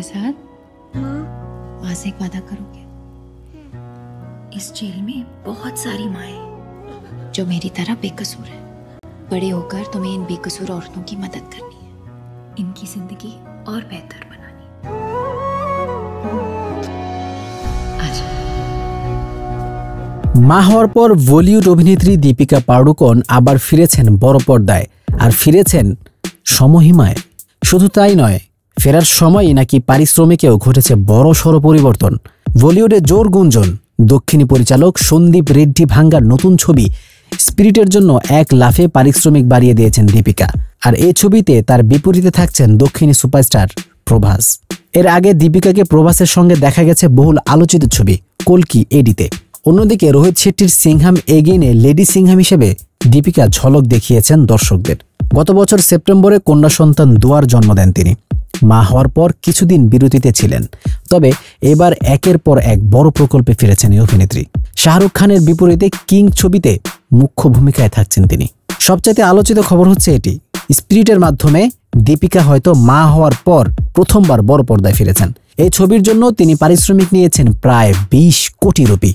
साथ? माँ से एक वादा करोगे? इस जेल में बहुत सारी माएं जो मेरी तरह बेकसूर है। बड़े होकर तुम्हें इन बेकसूर औरतों की मदद करनी है, इनकी जिंदगी और बेहतर बनानी। आजा। মা হওয়ার পর বলিউড অভিনেত্রী দীপিকা পাড়ুকোন আবার ফিরেছেন বড় পর্দায়, আর ফিরেছেন সমহিমায়। শুধু তাই নয়, ফেরার সময়ই নাকি পারিশ্রমিকেও ঘটেছে বড় সড় পরিবর্তন। বলিউডে জোর গুঞ্জন, দক্ষিণী পরিচালক সন্দীপ রেড্ডি ভাঙ্গার নতুন ছবি স্পিরিটের জন্য এক লাফে পারিশ্রমিক বাড়িয়ে দিয়েছেন দীপিকা। আর এই ছবিতে তার বিপরীতে থাকছেন দক্ষিণী সুপারস্টার প্রভাস। এর আগে দীপিকাকে প্রভাসের সঙ্গে দেখা গেছে বহুল আলোচিত ছবি কল্কি এডিতে। অন্যদিকে রোহিত শেট্টির সিংহাম এগেইনে লেডি সিংহাম হিসেবে দীপিকা ঝলক দেখিয়েছেন দর্শকদের। গত বছর সেপ্টেম্বরে কন্যা সন্তান দুয়ার জন্ম দেন তিনি। মা হওয়ার পর কিছুদিন বিরতিতে ছিলেন, তবে এবার একের পর এক বড় প্রকল্পে ফিরেছেন এই অভিনেত্রী। শাহরুখ খানের বিপরীতে কিং ছবিতে মুখ্য ভূমিকায় থাকছেন তিনি। সবচাইতে আলোচিত খবর হচ্ছে এটি, স্পিরিটের মাধ্যমে দীপিকা হয়তো মা হওয়ার পর প্রথমবার বড় পর্দায় ফিরেছেন। এই ছবির জন্য তিনি পারিশ্রমিক নিয়েছেন প্রায় 20 কোটি রুপি।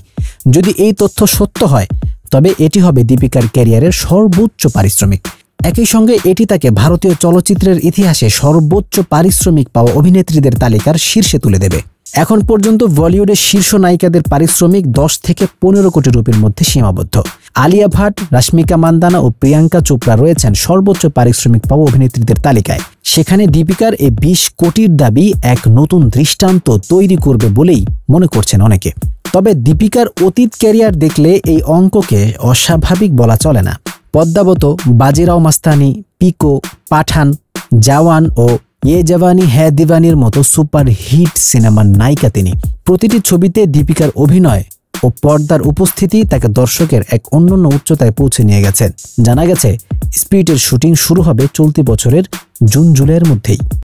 যদি এই তথ্য সত্য হয়, তবে এটি হবে দীপিকার ক্যারিয়ারের সর্বোচ্চ পারিশ্রমিক। একই সঙ্গে এটি তাকে ভারতীয় চলচ্চিত্রের ইতিহাসে সর্বোচ্চ পারিশ্রমিক পাওয়া অভিনেত্রীদের তালিকার শীর্ষে তুলে দেবে। এখন পর্যন্ত বলিউডের শীর্ষ নায়িকাদের পারিশ্রমিক 10 থেকে 15 কোটি রুপির মধ্যে সীমাবদ্ধ। আলিয়া ভাট, রাশ্মিকা মান্দানা ও প্রিয়াঙ্কা চোপড়া রয়েছেন সর্বোচ্চ পারিশ্রমিক পাওয়া অভিনেত্রীদের তালিকায়। সেখানে দীপিকার এই 20 কোটির দাবি এক নতুন দৃষ্টান্ত তৈরি করবে বলেই মনে করছেন অনেকে। তবে দীপিকার অতীত ক্যারিয়ার দেখলে এই অঙ্ককে অস্বাভাবিক বলা চলে না। পদ্মাবত, বাজিরাও মাস্তানি, পিকো, পাঠান, জওয়ান ও ये जवानी है दीवानीর মতো সুপার হিট সিনেমার নায়িকা তিনি। প্রতিটি ছবিতে দীপিকার অভিনয় ও পর্দার উপস্থিতি তাকে দর্শকের এক অনন্য উচ্চতায় পৌঁছে নিয়ে গেছে। জানা গেছে স্পিরিটের শুটিং শুরু হবে চলতি বছরের জুন জুলাইয়ের মধ্যেই।